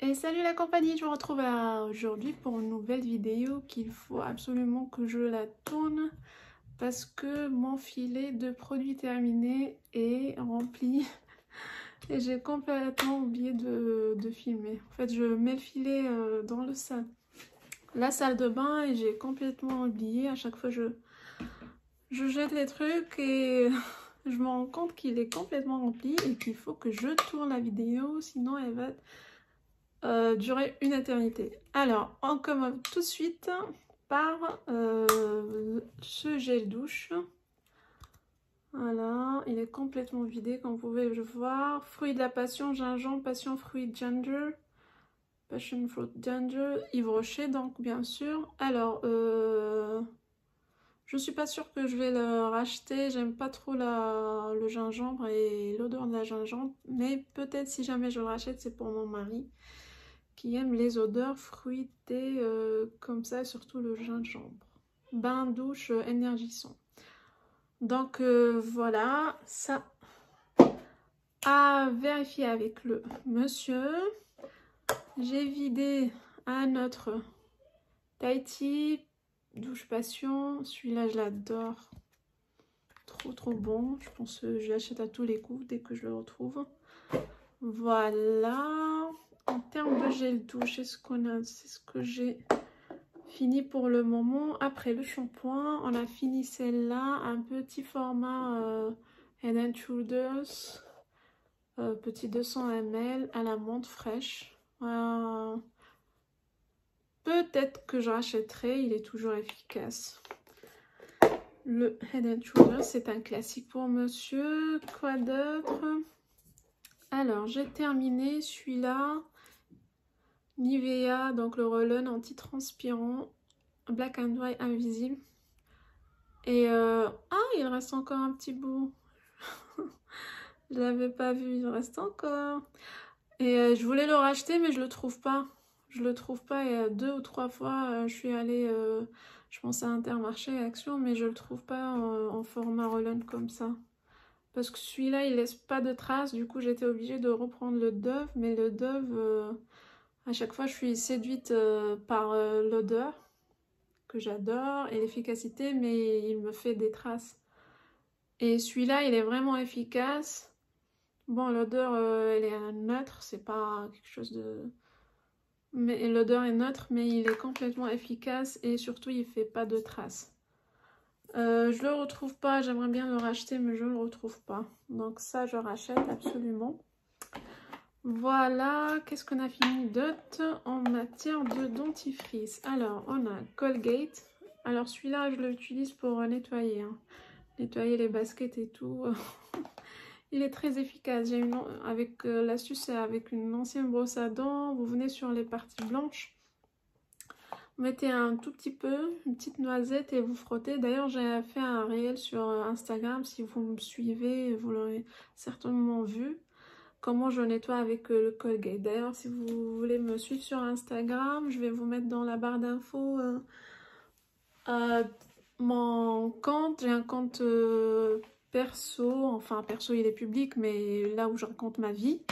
Et salut la compagnie, je vous retrouve aujourd'hui pour une nouvelle vidéo qu'il faut absolument que je la tourne parce que mon filet de produits terminés est rempli et j'ai complètement oublié de filmer. En fait, je mets le filet dans la salle de bain et j'ai complètement oublié. À chaque fois, je jette les trucs et je me rends compte qu'il est complètement rempli et qu'il faut que je tourne la vidéo, sinon elle va durer une éternité. Alors, on commence tout de suite par ce gel douche. Voilà, il est complètement vidé comme vous pouvez le voir. Fruit de la passion, gingembre, passion fruit ginger, passion fruit ginger, Yves Rocher donc bien sûr. Alors, je suis pas sûre que je vais le racheter. J'aime pas trop le gingembre et l'odeur de la gingembre, mais peut-être si jamais je le rachète, c'est pour mon mari qui aime les odeurs fruitées comme ça, surtout le gingembre. Bain douche énergisant. Donc voilà, ça à vérifier avec le monsieur. J'ai vidé un autre Tahiti douche passion. Celui-là, je l'adore. Trop bon. Je pense que je l'achète à tous les coups dès que je le retrouve. Voilà. En termes de gel douche, est-ce qu'on a, c'est ce que j'ai fini pour le moment. Après le shampoing, on a fini celle-là, un petit format Head & Shoulders, petit 200 ml à la menthe fraîche. Peut-être que je rachèterai, il est toujours efficace. Le Head & Shoulders, c'est un classique pour monsieur. Quoi d'autre? Alors, j'ai terminé celui-là. Nivea, donc le roll-on anti-transpirant. Black and White invisible. Et il reste encore un petit bout. Je l'avais pas vu, il reste encore. Et je voulais le racheter, mais je le trouve pas. Je le trouve pas. Et 2 ou 3 fois, je suis allée, je pense à Intermarché, Action, mais je le trouve pas en format roll-on comme ça. Parce que celui-là, il laisse pas de traces. Du coup, j'étais obligée de reprendre le Dove. Mais le Dove, à chaque fois, je suis séduite par l'odeur, que j'adore, et l'efficacité, mais il me fait des traces. Et celui-là, il est vraiment efficace. Bon, l'odeur, elle est neutre, c'est pas quelque chose de... Mais l'odeur est neutre, mais il est complètement efficace et surtout, il fait pas de traces. Je le retrouve pas, j'aimerais bien le racheter, mais je le retrouve pas. Donc ça, je rachète absolument. Voilà, qu'est-ce qu'on a fini d'autre en matière de dentifrice? Alors, on a Colgate. Alors celui-là, je l'utilise pour nettoyer. Nettoyer les baskets et tout. Il est très efficace. J'ai avec l'astuce, c'est avec une ancienne brosse à dents. Vous venez sur les parties blanches. Vous mettez un tout petit peu, une petite noisette et vous frottez. D'ailleurs, j'ai fait un réel sur Instagram. Si vous me suivez, vous l'aurez certainement vu. Comment je nettoie avec le Colgate. D'ailleurs, si vous voulez me suivre sur Instagram, je vais vous mettre dans la barre d'infos mon compte. J'ai un compte perso, enfin perso il est public, mais là où je raconte ma vie.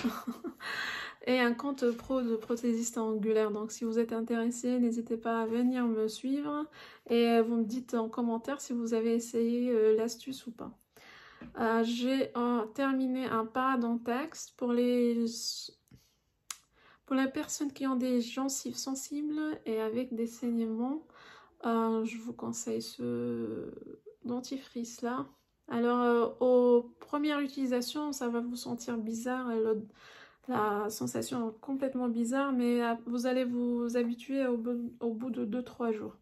Et un compte pro de prothésiste angulaire. Donc si vous êtes intéressé, n'hésitez pas à venir me suivre. Et vous me dites en commentaire si vous avez essayé l'astuce ou pas. J'ai terminé un parodontax pour les personnes qui ont des gencives sensibles et avec des saignements. Je vous conseille ce dentifrice là. Alors aux premières utilisations, ça va vous sentir bizarre, la sensation est complètement bizarre, mais vous allez vous habituer au bout de 2-3 jours.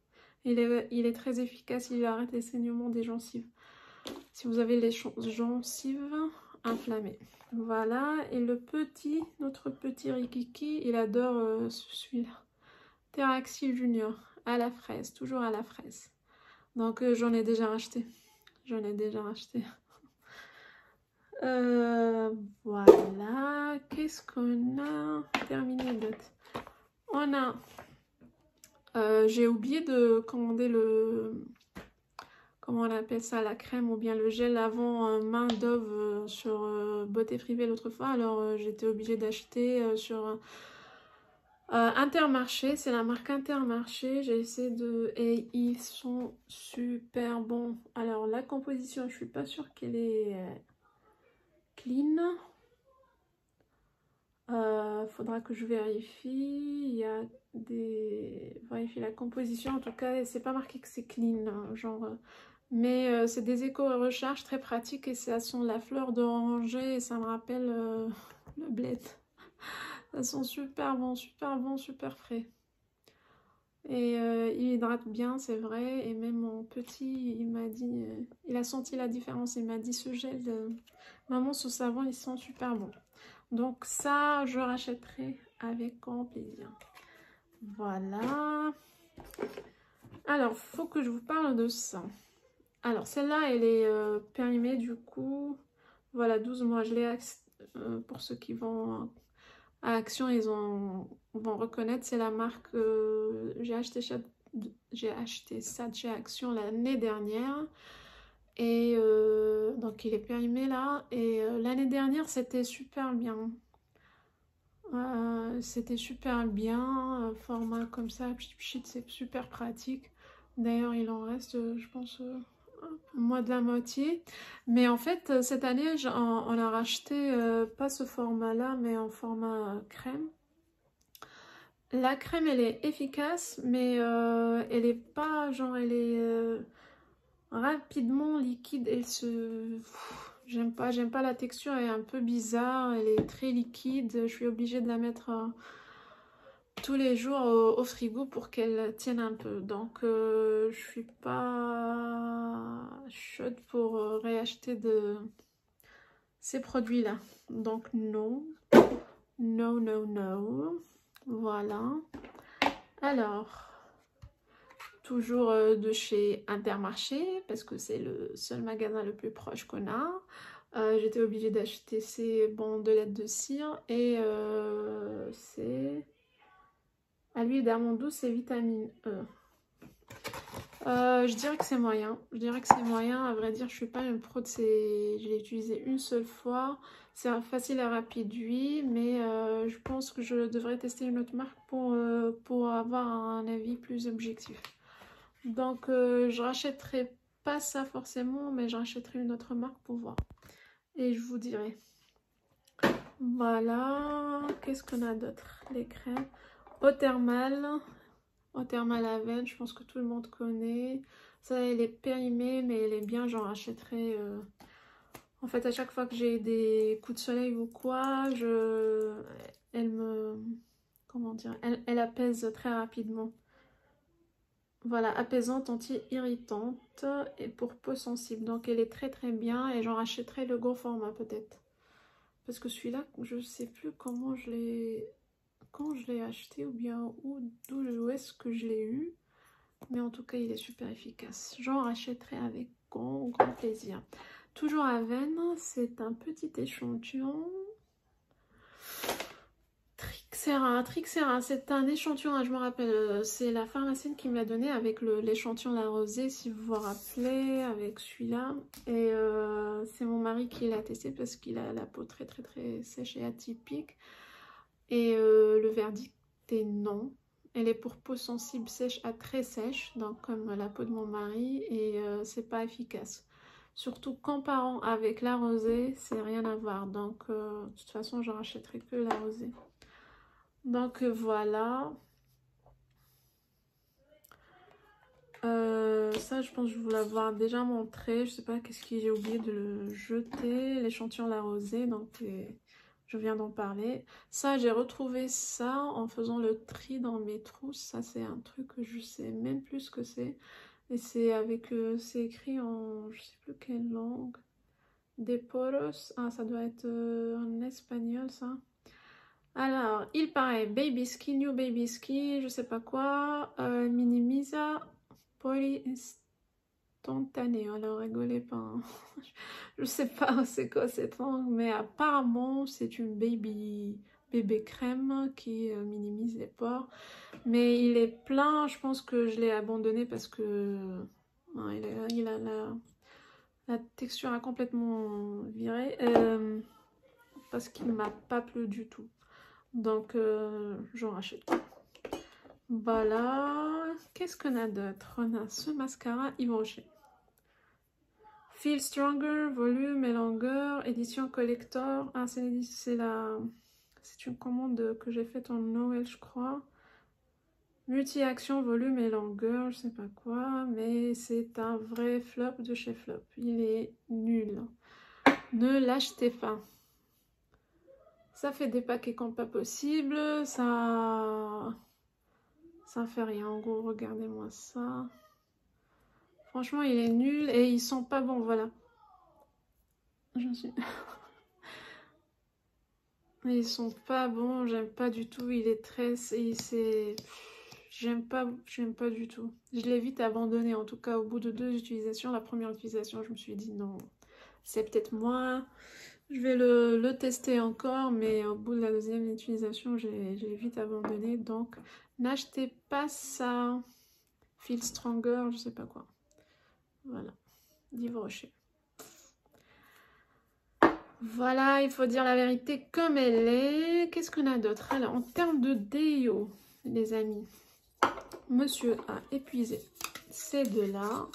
Il est très efficace, il arrête les saignements des gencives. Si vous avez les gencives inflammées. Voilà, et notre petit Rikiki, il adore celui-là. Theraxil Junior, à la fraise, toujours à la fraise. Donc j'en ai déjà racheté. Voilà, qu'est-ce qu'on a terminé d'autre? On a... j'ai oublié de commander le... Comment on appelle ça, la crème ou bien le gel avant main Dove sur Beauté Privée l'autre fois. Alors j'étais obligée d'acheter sur Intermarché, c'est la marque Intermarché. J'ai essayé de... Et ils sont super bons. Alors, la composition, je suis pas sûre qu'elle est clean. Faudra que je vérifie. Il y a des... Vérifie la composition. En tout cas, c'est pas marqué que c'est clean. Hein, genre... Mais c'est des éco-recharges très pratiques et ça sent la fleur d'oranger et ça me rappelle le bled. Ça sent super bon, super bon, super frais. Et il hydrate bien, c'est vrai. Et même mon petit, il m'a dit, il a senti la différence. Il m'a dit ce gel de maman, ce savon, ils sont super bons. Donc ça, je rachèterai avec grand plaisir. Voilà. Alors, faut que je vous parle de ça. Alors, celle-là, elle est périmée du coup. Voilà, 12 mois. Je l'ai pour ceux qui vont à Action, ils vont reconnaître. C'est la marque. J'ai acheté ça de chez Action l'année dernière. Et donc, il est périmé là. Et l'année dernière, c'était super bien. C'était super bien. Format comme ça, pchit, c'est super pratique. D'ailleurs, il en reste, je pense, moins de la moitié. Mais en fait, cette année, on a racheté pas ce format-là, mais en format crème. La crème, elle est efficace, mais elle est pas, genre, elle est rapidement liquide. Elle se... J'aime pas la texture, elle est un peu bizarre, elle est très liquide. Je suis obligée de la mettre... tous les jours au frigo pour qu'elle tienne un peu. Donc je suis pas chaude pour réacheter ces produits-là. Donc non. No, no, no. Voilà. Alors, toujours de chez Intermarché, parce que c'est le seul magasin le plus proche qu'on a. J'étais obligée d'acheter ces bandelettes de cire et c'est... à l'huile d'amande douce et vitamine E. Je dirais que c'est moyen. Je dirais que c'est moyen. À vrai dire, je suis pas une pro de ces... Je l'ai utilisé une seule fois. C'est facile et rapide, oui. Mais je pense que je devrais tester une autre marque pour avoir un avis plus objectif. Donc, je rachèterai pas ça forcément, mais je rachèterai une autre marque pour voir. Et je vous dirai. Voilà. Qu'est-ce qu'on a d'autre? Les crèmes. Eau thermale. Eau thermale Aven, je pense que tout le monde connaît. Ça, elle est périmée, mais elle est bien. J'en rachèterai. En fait, à chaque fois que j'ai des coups de soleil ou quoi, elle me... Comment dire? Elle apaise très rapidement. Voilà, apaisante, anti-irritante et pour peau sensible. Donc, elle est très très bien et j'en rachèterai le gros format peut-être. Parce que celui-là, je sais plus comment je l'ai... Quand je l'ai acheté ou bien d'où est-ce que je l'ai eu. Mais en tout cas, il est super efficace. J'en rachèterai avec grand plaisir. Toujours Aven, c'est un petit échantillon. Trixera, c'est un échantillon, hein, je me rappelle, c'est la pharmacienne qui me l'a donné avec l'échantillon La Rosée, si vous vous rappelez, avec celui-là. Et c'est mon mari qui l'a testé parce qu'il a la peau très sèche et atypique. Et le verdict est non. Elle est pour peau sensible sèche à très sèche, donc comme la peau de mon mari, et c'est pas efficace. Surtout comparant avec la rosée, c'est rien à voir. Donc de toute façon, je rachèterai que la rosée. Donc voilà. Ça, je pense que je vous l'avoir déjà montré. Je sais pas qu'est-ce que j'ai oublié de le jeter. L'échantillon La Rosée, donc je viens d'en parler. Ça, j'ai retrouvé ça en faisant le tri dans mes trousses. Ça, c'est un truc que je sais même plus ce que c'est. Et c'est avec, c'est écrit en, je sais plus quelle langue. Des poros. Ah, ça doit être en espagnol, ça. Alors, il paraît Baby Skin, New Baby Skin, je sais pas quoi, Minimisa, Polyinstantané. Alors, rigolez pas, hein. Je sais pas c'est quoi cette langue, mais apparemment, c'est une bébé crème qui minimise les pores. Mais il est plein, je pense que je l'ai abandonné parce que il a la texture a complètement viré, parce qu'il m'a pas plu du tout. Donc, j'en rachète. Voilà. Qu'est-ce qu'on a d'autre? On a ce mascara Yves Rocher. Feel Stronger, volume et longueur, édition collector. Ah, c'est une commande que j'ai faite en Noël, je crois. Multi-action, volume et longueur, je sais pas quoi, mais c'est un vrai flop de chez Flop. Il est nul. Ne l'achetez pas. Ça fait des paquets comme pas possible, ça fait rien. En gros, regardez-moi ça. Franchement, il est nul et ils sont pas bons, voilà. Je suis... Ils sont pas bons, j'aime pas du tout. Il est très... J'aime pas du tout. Je l'ai vite abandonné, en tout cas au bout de 2 utilisations. La première utilisation, je me suis dit non, c'est peut-être moi. Je vais le tester encore, mais au bout de la 2e utilisation, je l'ai vite abandonné. Donc, n'achetez pas ça. Feel Stronger, je sais pas quoi. Voilà, Yves Rocher. Voilà, il faut dire la vérité comme elle est. Qu'est-ce qu'on a d'autre? Alors, en termes de déo, les amis, monsieur a épuisé ces deux-là.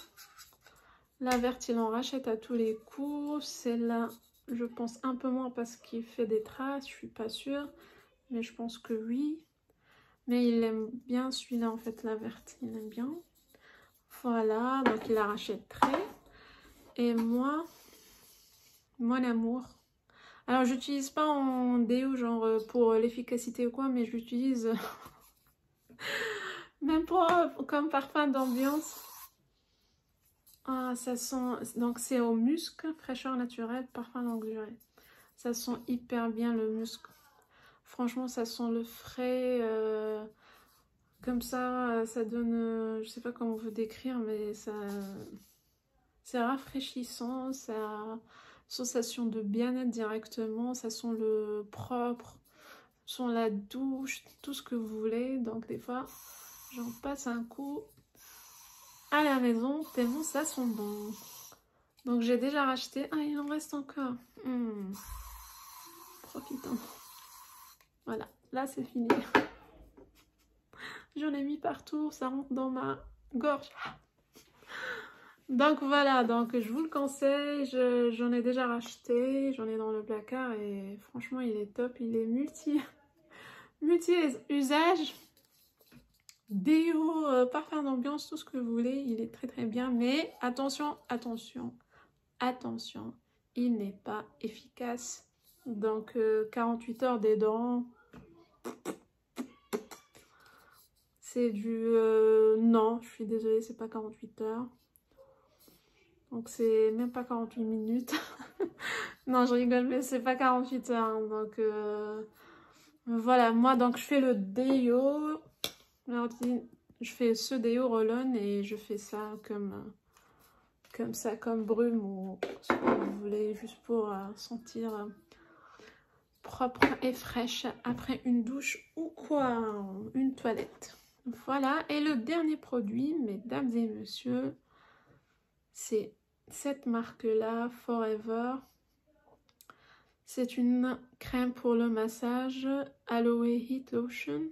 La verte, il en rachète à tous les coups. Celle-là, je pense un peu moins parce qu'il fait des traces, je suis pas sûre. Mais je pense que oui. Mais il aime bien celui-là, en fait, la verte, il aime bien. Voilà, donc il la rachèterait. Et moi, mon amour. Alors, j'utilise pas en déo, genre pour l'efficacité ou quoi, mais je l'utilise même pour comme parfum d'ambiance. Ah, ça sent... Donc, c'est au musc, fraîcheur naturelle, parfum longue durée. Ça sent hyper bien le musc. Franchement, ça sent le frais. Comme ça donne... je sais pas comment vous décrire, mais ça... C'est rafraîchissant, ça a sensation de bien-être directement, ça sent le propre, ça sent la douche, tout ce que vous voulez. Donc des fois, j'en passe un coup à la maison, tellement ça sent bon. Donc j'ai déjà racheté. Ah, il en reste encore. Profitons. Voilà, là c'est fini. J'en ai mis partout, ça rentre dans ma gorge. Donc voilà, donc je vous le conseille, j'en ai déjà racheté, j'en ai dans le placard et franchement il est top, il est multi-usage, déo, parfum d'ambiance, tout ce que vous voulez, il est très très bien, mais attention, attention, attention, il n'est pas efficace, donc 48 heures dedans, c'est du... non, je suis désolée, c'est pas 48 heures. Donc c'est même pas 48 minutes. Non, je rigole, mais c'est pas 48 heures. Hein, donc voilà, moi donc je fais le déo. Je fais ce déo roll-on et je fais ça comme ça, comme brume ou ce que vous voulez, juste pour sentir propre et fraîche après une douche ou quoi, une toilette. Voilà, et le dernier produit, mesdames et messieurs, c'est cette marque-là, Forever. C'est une crème pour le massage, Aloe Heat Lotion.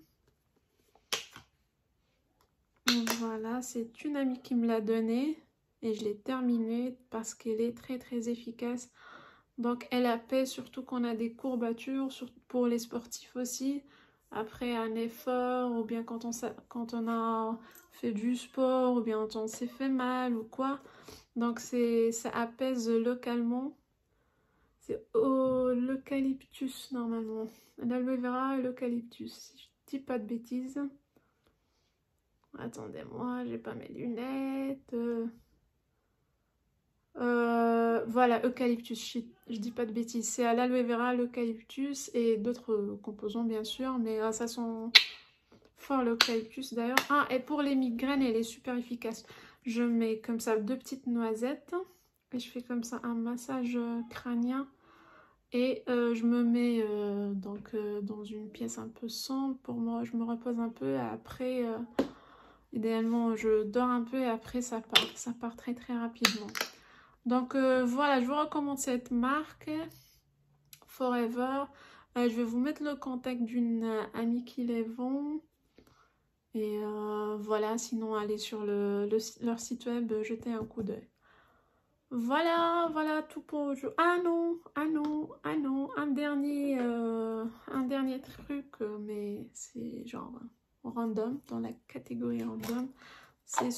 Voilà, c'est une amie qui me l'a donnée et je l'ai terminée parce qu'elle est très très efficace. Donc elle apaise, surtout quand on a des courbatures, pour les sportifs aussi. Après un effort ou bien quand on a fait du sport ou bien quand on s'est fait mal ou quoi. Donc ça apaise localement. C'est l'eucalyptus normalement. L'aloe vera et l'eucalyptus. Si je dis pas de bêtises. Attendez-moi, j'ai pas mes lunettes. Voilà, eucalyptus. Je dis pas de bêtises. C'est à l'aloe vera, l'eucalyptus et d'autres composants bien sûr. Mais ça sent fort l'eucalyptus d'ailleurs. Ah, et pour les migraines, elle est super efficace. Je mets comme ça 2 petites noisettes. Et je fais comme ça un massage crânien. Et je me mets dans une pièce un peu sombre pour moi. Je me repose un peu et après, idéalement, je dors un peu et après ça part très très rapidement. Donc voilà, je vous recommande cette marque Forever. Je vais vous mettre le contact d'une amie qui les vend. Et voilà, sinon allez sur leur site web, jeter un coup d'œil. Voilà, voilà tout pour aujourd'hui. Ah non, ah non, ah non, un dernier truc, mais c'est genre random, dans la catégorie random. C'est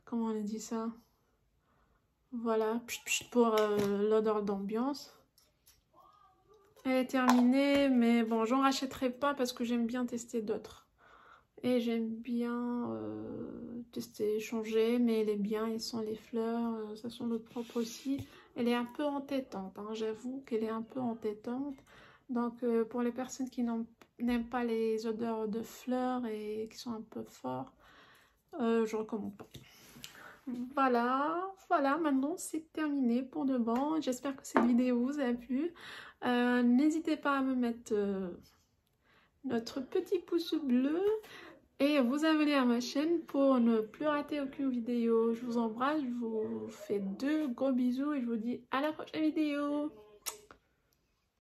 comment on a dit ça? Voilà, pour l'odeur d'ambiance. Elle est terminée, mais bon, j'en rachèterai pas parce que j'aime bien tester d'autres. Et j'aime bien tester, changer, mais elle est bien, et sans les fleurs, ça sent le propre aussi. Elle est un peu entêtante, hein, j'avoue qu'elle est un peu entêtante. Donc pour les personnes qui n'aiment pas les odeurs de fleurs et qui sont un peu forts, je recommande pas. Voilà, voilà, maintenant c'est terminé pour de bon. J'espère que cette vidéo vous a plu. N'hésitez pas à me mettre notre petit pouce bleu et vous abonner à ma chaîne pour ne plus rater aucune vidéo. Je vous embrasse, je vous fais de gros bisous et je vous dis à la prochaine vidéo.